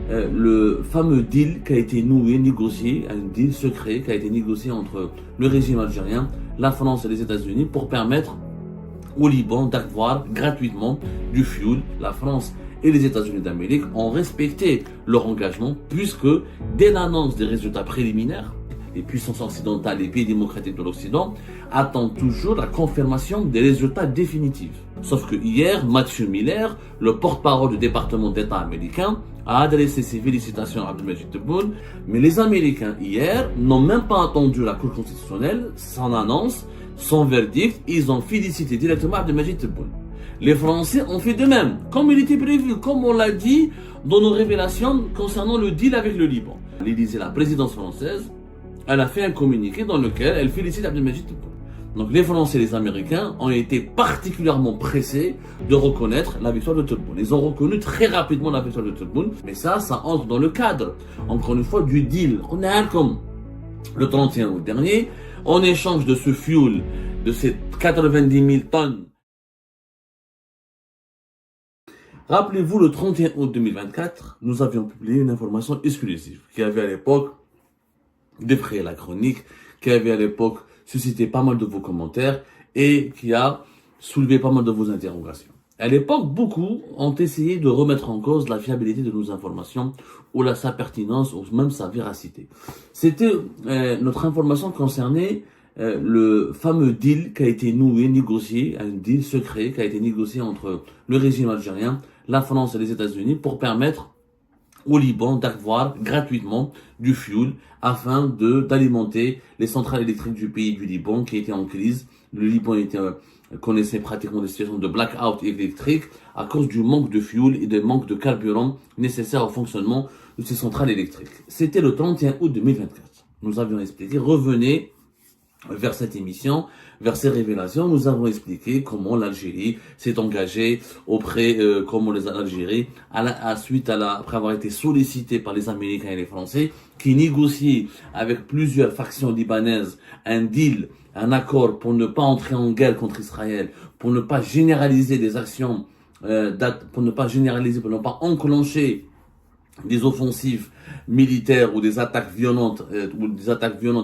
le fameux deal qui a été noué, négocié, un deal secret qui a été négocié entre le régime algérien, la France et les États-Unis pour permettre au Liban d'avoir gratuitement du fuel. La France et les États-Unis d'Amérique ont respecté leur engagement puisque dès l'annonce des résultats préliminaires, les puissances occidentales et les pays démocratiques de l'Occident attendent toujours la confirmation des résultats définitifs. Sauf que hier, Matthew Miller, le porte-parole du département d'État américain, a adressé ses félicitations à Abdelmadjid Tebboune, mais les Américains hier n'ont même pas attendu la Cour constitutionnelle, son annonce, son verdict, ils ont félicité directement Abdelmadjid Tebboune. Les Français ont fait de même, comme il était prévu, comme on l'a dit dans nos révélations concernant le deal avec le Liban. L'Élysée, la présidence française, elle a fait un communiqué dans lequel elle félicite Abdelmadjid Tebboune. Donc les Français et les Américains ont été particulièrement pressés de reconnaître la victoire de Tebboune. Ils ont reconnu très rapidement la victoire de Tebboune, mais ça entre dans le cadre, encore une fois, du deal. On a comme le 31 août dernier, en échange de ce fuel, de ces 90 000 tonnes. Rappelez-vous, le 31 août 2024, nous avions publié une information exclusive qui avait à l'époque défrayé la chronique, qui avait à l'époque suscité pas mal de vos commentaires et qui a soulevé pas mal de vos interrogations. À l'époque, beaucoup ont essayé de remettre en cause la fiabilité de nos informations ou sa pertinence ou même sa véracité. C'était notre information concernait le fameux deal qui a été noué, négocié, un deal secret qui a été négocié entre le régime algérien, la France et les États-Unis pour permettre au Liban d'avoir gratuitement du fuel afin d'alimenter les centrales électriques du pays du Liban qui étaient en crise. Le Liban connaissait pratiquement des situations de blackout électrique à cause du manque de fuel et du manque de carburant nécessaire au fonctionnement de ces centrales électriques. C'était le 31 août 2024. Nous avions expliqué, revenez vers cette émission, vers ces révélations, nous avons expliqué comment l'Algérie s'est engagée comment l'Algérie, après avoir été sollicitée par les Américains et les Français, qui négocient avec plusieurs factions libanaises un deal, un accord pour ne pas entrer en guerre contre Israël, pour ne pas généraliser des actions, pour ne pas enclencher des offensives militaires ou des attaques violentes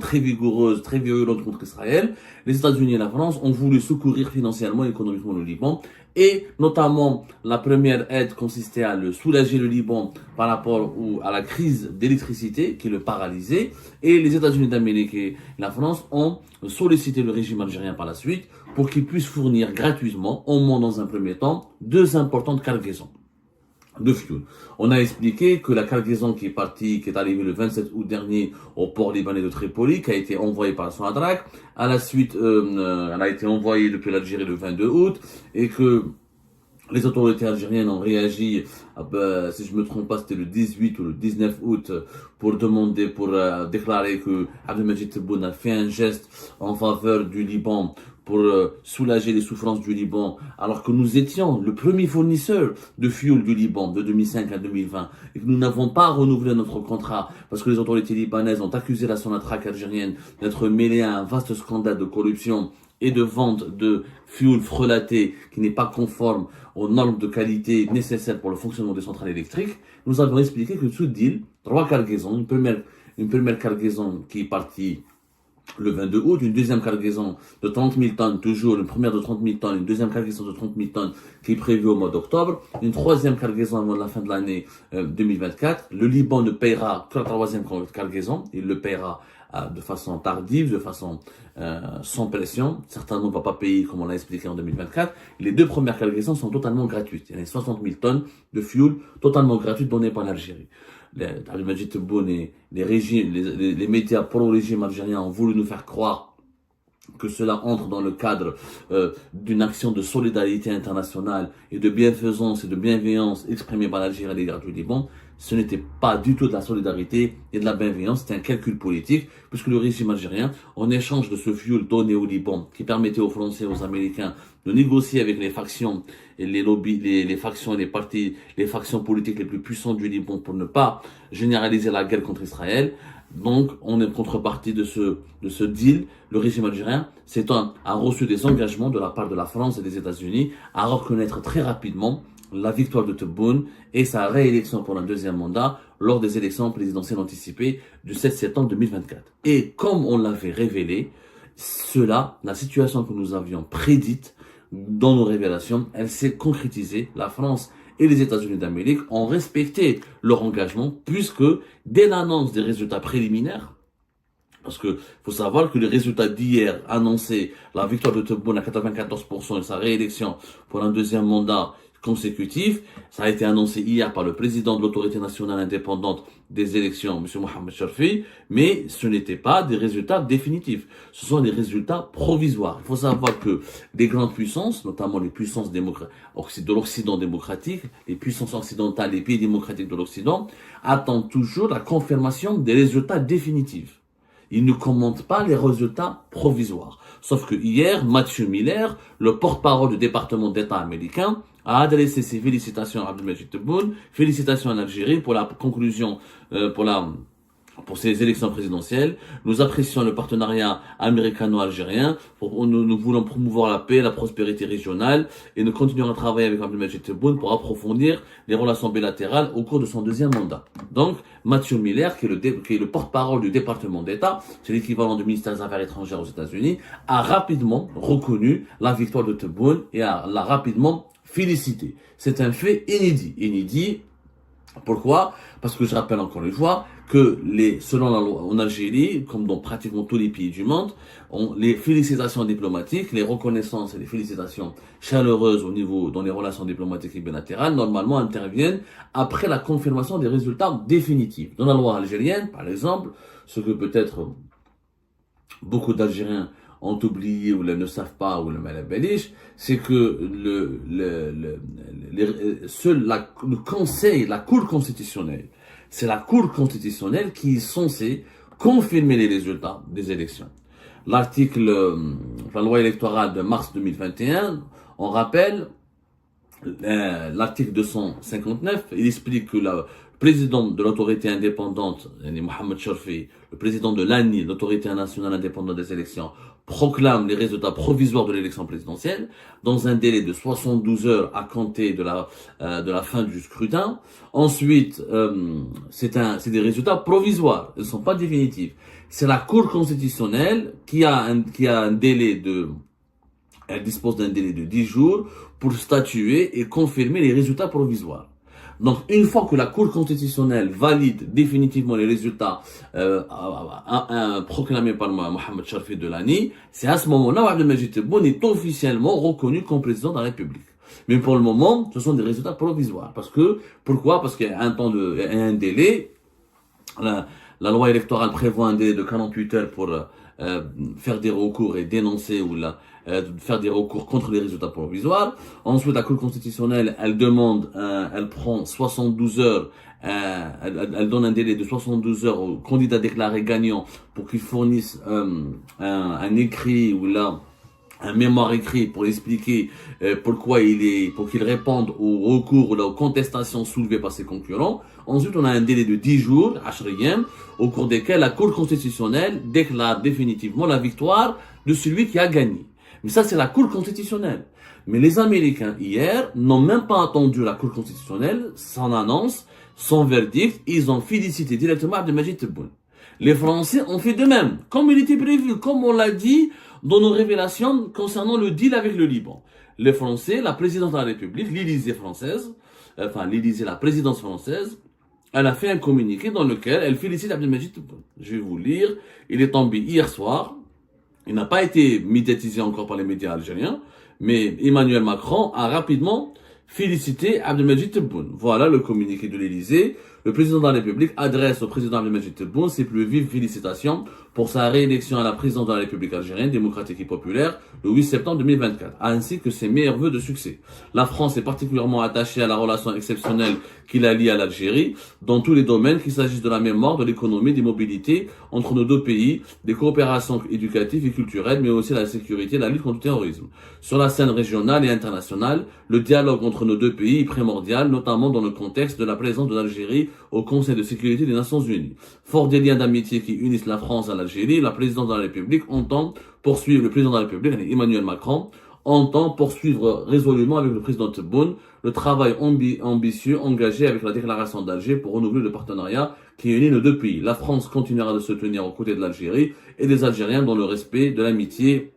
très vigoureuses, très violentes contre Israël, les États-Unis et la France ont voulu secourir financièrement et économiquement le Liban. Et notamment, la première aide consistait à soulager le Liban par rapport à la crise d'électricité qui le paralysait. Et les États-Unis d'Amérique et la France ont sollicité le régime algérien par la suite pour qu'il puisse fournir gratuitement, au moins dans un premier temps, 2 importantes cargaisons de fuel. On a expliqué que la cargaison qui est arrivée le 27 août dernier au port libanais de Tripoli, qui a été envoyée par Sonatrach, à la suite, elle a été envoyée depuis l'Algérie le 22 août, et que les autorités algériennes ont réagi, si je me trompe pas, c'était le 18 ou le 19 août, pour déclarer que Abdelmadjid Tebboune a fait un geste en faveur du Liban pour soulager les souffrances du Liban, alors que nous étions le premier fournisseur de fuel du Liban de 2005 à 2020 et que nous n'avons pas renouvelé notre contrat parce que les autorités libanaises ont accusé la Sonatrach algérienne d'être mêlée à un vaste scandale de corruption et de vente de fuel frelaté qui n'est pas conforme aux normes de qualité nécessaires pour le fonctionnement des centrales électriques. Nous avons expliqué que ce deal, 3 cargaisons, une première cargaison qui est partie le 22 août, une deuxième cargaison de 30 000 tonnes, toujours une première de 30 000 tonnes, une deuxième cargaison de 30 000 tonnes qui est prévue au mois d'octobre, une troisième cargaison avant la fin de l'année 2024. Le Liban ne paiera que la troisième cargaison, il le paiera de façon tardive, de façon sans pression. Certainement, on ne va pas payer comme on l'a expliqué en 2024. Les 2 premières cargaisons sont totalement gratuites. Il y a 60 000 tonnes de fuel totalement gratuites données par l'Algérie. Abdelmadjid Tebboune et les médias pro-régime algérien ont voulu nous faire croire que cela entre dans le cadre d'une action de solidarité internationale et de bienfaisance et de bienveillance exprimée par l'Algérie à l'égard du Liban. Ce n'était pas du tout de la solidarité et de la bienveillance, c'était un calcul politique, puisque le régime algérien, en échange de ce fuel donné au Liban, qui permettait aux Français et aux Américains de négocier avec les factions et les lobbies, les factions et les partis, les factions politiques les plus puissantes du Liban pour ne pas généraliser la guerre contre Israël. Donc, on est contrepartie de ce deal. Le régime algérien a reçu des engagements de la part de la France et des États-Unis à reconnaître très rapidement la victoire de Tebboune et sa réélection pour un deuxième mandat lors des élections présidentielles anticipées du 7 septembre 2024. Et comme on l'avait révélé, la situation que nous avions prédite dans nos révélations, elle s'est concrétisée. La France et les États-Unis d'Amérique ont respecté leur engagement puisque dès l'annonce des résultats préliminaires, parce que faut savoir que les résultats d'hier annonçaient la victoire de Tebboune à 94% et sa réélection pour un deuxième mandat consécutif, ça a été annoncé hier par le président de l'autorité nationale indépendante des élections, M. Mohamed Cherfi, mais ce n'étaient pas des résultats définitifs. Ce sont des résultats provisoires. Il faut savoir que les grandes puissances, notamment les puissances de l'Occident démocratique, les puissances occidentales, les pays démocratiques de l'Occident, attendent toujours la confirmation des résultats définitifs. Ils ne commentent pas les résultats provisoires. Sauf que hier, Matthew Miller, le porte-parole du département d'État américain, a adressé ses félicitations à Abdelmajid Tebboune, félicitations en Algérie pour la conclusion, pour ces élections présidentielles. Nous apprécions le partenariat américano-algérien. Nous voulons promouvoir la paix, la prospérité régionale et nous continuerons à travailler avec Abdelmajid Tebboune pour approfondir les relations bilatérales au cours de son deuxième mandat. Donc, Matthew Miller, qui est le porte-parole du département d'État, c'est l'équivalent du ministère des Affaires étrangères aux États-Unis, a rapidement reconnu la victoire de Tebboune et l'a rapidement félicité. C'est un fait inédit. Inédit. Pourquoi? Parce que je rappelle encore une fois que selon la loi en Algérie, comme dans pratiquement tous les pays du monde, les félicitations diplomatiques, les reconnaissances et les félicitations chaleureuses dans les relations diplomatiques et bilatérales, normalement interviennent après la confirmation des résultats définitifs. Dans la loi algérienne, par exemple, ce que peut-être beaucoup d'Algériens ont oublié ou ne savent pas ou le malabéliche, c'est que le conseil, la cour constitutionnelle, c'est la cour constitutionnelle qui est censée confirmer les résultats des élections. La loi électorale de mars 2021, on rappelle, l'article 259, il explique que le président de l'autorité indépendante, Mohamed Cherfi, le président de l'ANI, l'autorité nationale indépendante des élections, proclame les résultats provisoires de l'élection présidentielle dans un délai de 72 heures à compter de la fin du scrutin. Ensuite, c'est des résultats provisoires, ils ne sont pas définitifs. C'est la Cour constitutionnelle qui a un délai elle dispose d'un délai de 10 jours pour statuer et confirmer les résultats provisoires. Donc, une fois que la Cour constitutionnelle valide définitivement les résultats proclamés par Mohamed Cherfi de l'ANI, c'est à ce moment-là où Abdelmajid Tebboune est officiellement reconnu comme président de la République. Mais pour le moment, ce sont des résultats provisoires. Pourquoi? Parce qu'il y a un délai. La loi électorale prévoit un délai de 48 heures pour faire des recours et dénoncer faire des recours contre les résultats provisoires. Ensuite, la Cour constitutionnelle, elle prend 72 heures, elle donne un délai de 72 heures aux candidats déclarés gagnants pour qu'ils fournissent un écrit un mémoire écrit pour expliquer pour qu'ils répondent aux recours ou aux contestations soulevées par ses concurrents. Ensuite, on a un délai de 10 jours, au cours desquels la Cour constitutionnelle déclare définitivement la victoire de celui qui a gagné. Mais ça, c'est la Cour constitutionnelle. Mais les Américains, hier, n'ont même pas attendu la Cour constitutionnelle, son annonce, son verdict, ils ont félicité directement Abdelmajid Tebboune. Les Français ont fait de même, comme il était prévu, comme on l'a dit dans nos révélations concernant le deal avec le Liban. Les Français, la présidence de la République, la présidence française, elle a fait un communiqué dans lequel elle félicite Abdelmajid Tebboune. Je vais vous lire, il est tombé hier soir. Il n'a pas été médiatisé encore par les médias algériens, mais Emmanuel Macron a rapidement félicité Abdelmajid Tebboune. Voilà le communiqué de l'Élysée. Le président de la République adresse au président Abdelmajid Tebboune ses plus vives félicitations pour sa réélection à la présidence de la République algérienne démocratique et populaire le 8 septembre 2024, ainsi que ses meilleurs vœux de succès. La France est particulièrement attachée à la relation exceptionnelle qui la lie à l'Algérie, dans tous les domaines, qu'il s'agisse de la mémoire, de l'économie, des mobilités entre nos deux pays, des coopérations éducatives et culturelles, mais aussi la sécurité et la lutte contre le terrorisme. Sur la scène régionale et internationale, le dialogue entre nos deux pays est primordial, notamment dans le contexte de la présence de l'Algérie au Conseil de sécurité des Nations Unies. Fort des liens d'amitié qui unissent la France à l'Algérie, la présidence de la République le président de la République, Emmanuel Macron, entend poursuivre résolument avec le président Tebboune le travail ambitieux engagé avec la déclaration d'Alger pour renouveler le partenariat qui unit nos deux pays. La France continuera de se tenir aux côtés de l'Algérie et des Algériens dans le respect de l'amitié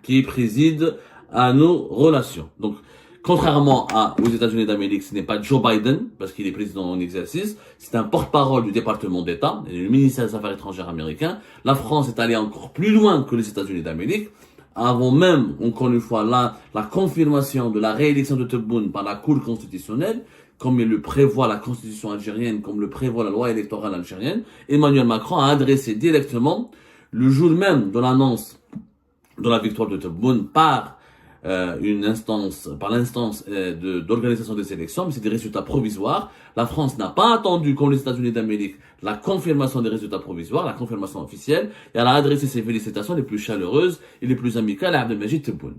qui préside à nos relations. Donc, contrairement aux États-Unis d'Amérique, ce n'est pas Joe Biden, parce qu'il est président en exercice, c'est un porte-parole du département d'État, le ministère des Affaires étrangères américain. La France est allée encore plus loin que les États-Unis d'Amérique, avant même, encore une fois, la confirmation de la réélection de Tebboune par la Cour constitutionnelle, comme il le prévoit la constitution algérienne, comme le prévoit la loi électorale algérienne. Emmanuel Macron a adressé directement, le jour même de l'annonce de la victoire de Tebboune par l'instance d'organisation des élections, mais c'est des résultats provisoires. La France n'a pas attendu, comme les États-Unis d'Amérique, la confirmation des résultats provisoires, la confirmation officielle, et elle a adressé ses félicitations les plus chaleureuses et les plus amicales à Abdelmajid Tebboune.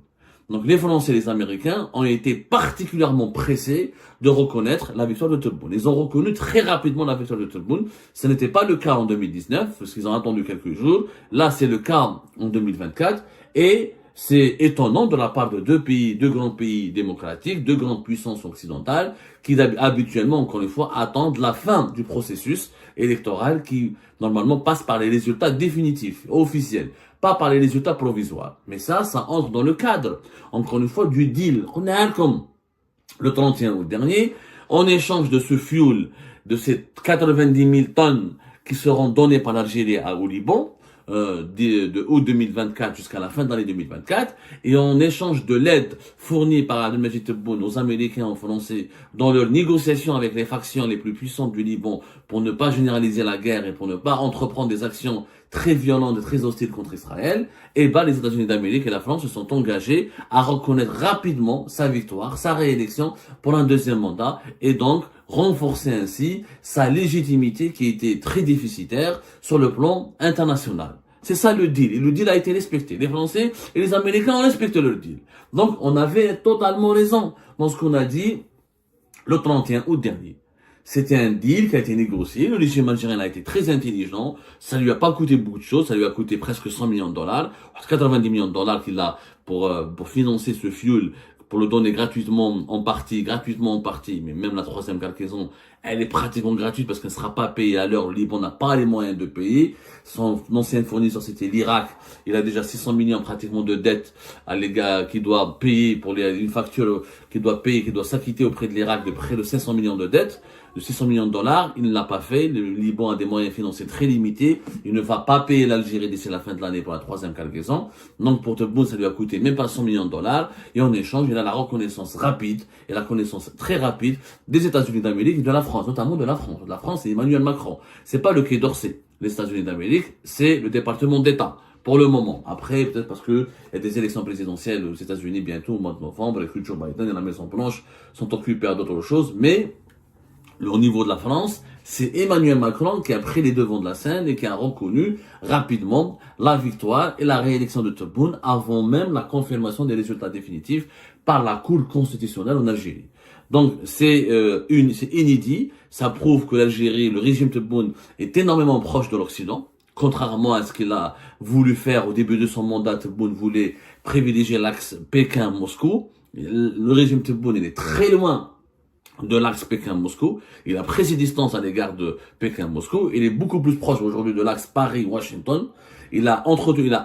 Donc les Français et les Américains ont été particulièrement pressés de reconnaître la victoire de Tebboune. Ils ont reconnu très rapidement la victoire de Tebboune. Ce n'était pas le cas en 2019, parce qu'ils ont attendu quelques jours. Là, c'est le cas en 2024. Et c'est étonnant de la part de deux grands pays démocratiques, deux grandes puissances occidentales, qui habituellement, encore une fois, attendent la fin du processus électoral qui, normalement, passe par les résultats définitifs, officiels, pas par les résultats provisoires. Mais ça entre dans le cadre, encore une fois, du deal. On est comme le 31 août dernier, en échange de ce fuel, de ces 90 000 tonnes qui seront données par l'Algérie au Liban, de août 2024 jusqu'à la fin de l'année 2024, et en échange de l'aide fournie par Abdelmajid Tebboune aux Américains et aux Français dans leurs négociations avec les factions les plus puissantes du Liban pour ne pas généraliser la guerre et pour ne pas entreprendre des actions très violentes et très hostiles contre Israël, et les États-Unis d'Amérique et la France se sont engagés à reconnaître rapidement sa victoire, sa réélection pour un deuxième mandat, et donc renforcer ainsi sa légitimité qui était très déficitaire sur le plan international. C'est ça le deal. Et le deal a été respecté. Les Français et les Américains ont respecté le deal. Donc, on avait totalement raison dans ce qu'on a dit le 31 août dernier. C'était un deal qui a été négocié. Le régime algérien a été très intelligent. Ça lui a pas coûté beaucoup de choses. Ça lui a coûté presque 100 millions de dollars. 90 millions de dollars qu'il a pour financer ce fuel, pour le donner gratuitement en partie, mais même la troisième cargaison, elle est pratiquement gratuite parce qu'elle ne sera pas payée à l'heure. Le Liban n'a pas les moyens de payer. Son ancien fournisseur, c'était l'Irak. Il a déjà 600 millions pratiquement de dettes à l'égard, qui doit payer pour une facture, qui doit s'acquitter auprès de l'Irak de près de 500 millions de dettes, de 600 millions de dollars. Il ne l'a pas fait. Le Liban a des moyens financiers très limités. Il ne va pas payer l'Algérie d'ici la fin de l'année pour la troisième cargaison. Donc, pour Tebboune, ça lui a coûté même pas 100 millions de dollars. Et en échange, il a la reconnaissance rapide et la connaissance très rapide des États-Unis d'Amérique et de la France, notamment de la France. La France, c'est Emmanuel Macron. C'est pas le Quai d'Orsay. Les États-Unis d'Amérique, c'est le département d'État. Pour le moment. Après, peut-être parce que il y a des élections présidentielles aux États-Unis bientôt, au mois de novembre, les Joe Biden et la Maison Blanche sont occupés à d'autres choses, mais au niveau de la France, c'est Emmanuel Macron qui a pris les devants de la scène et qui a reconnu rapidement la victoire et la réélection de Tebboune avant même la confirmation des résultats définitifs par la Cour constitutionnelle en Algérie. Donc c'est inédit, ça prouve que l'Algérie, le régime Tebboune est énormément proche de l'Occident, contrairement à ce qu'il a voulu faire au début de son mandat. Tebboune voulait privilégier l'axe Pékin-Moscou. Le régime Tebboune, il est très loin de l'axe Pékin-Moscou. Il a pris ses distances à l'égard de Pékin-Moscou. Il est beaucoup plus proche aujourd'hui de l'axe Paris-Washington. Il a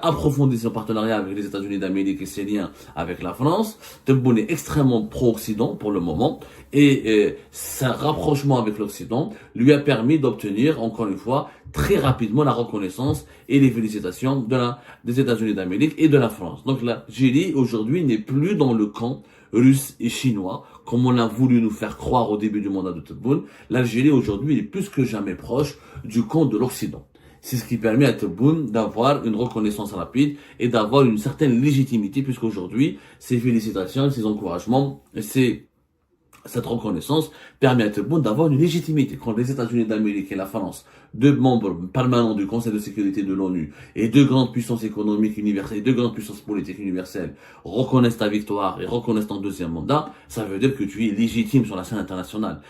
approfondi son partenariat avec les États-Unis d'Amérique et ses liens avec la France. Tebboune est extrêmement pro-Occident pour le moment. Et ce rapprochement avec l'Occident lui a permis d'obtenir, encore une fois, très rapidement la reconnaissance et les félicitations des États-Unis d'Amérique et de la France. Donc l'Algérie, aujourd'hui, n'est plus dans le camp russe et chinois, comme on a voulu nous faire croire au début du mandat de Tebboune. L'Algérie, aujourd'hui, est plus que jamais proche du camp de l'Occident. C'est ce qui permet à Tebboune d'avoir une reconnaissance rapide et d'avoir une certaine légitimité, puisqu'aujourd'hui, ses félicitations, ses encouragements, cette reconnaissance permet à Tebboune d'avoir une légitimité. Quand les États-Unis d'Amérique et la France, deux membres permanents du Conseil de sécurité de l'ONU et deux grandes puissances économiques universelles, deux grandes puissances politiques universelles reconnaissent ta victoire et reconnaissent ton deuxième mandat, ça veut dire que tu es légitime sur la scène internationale.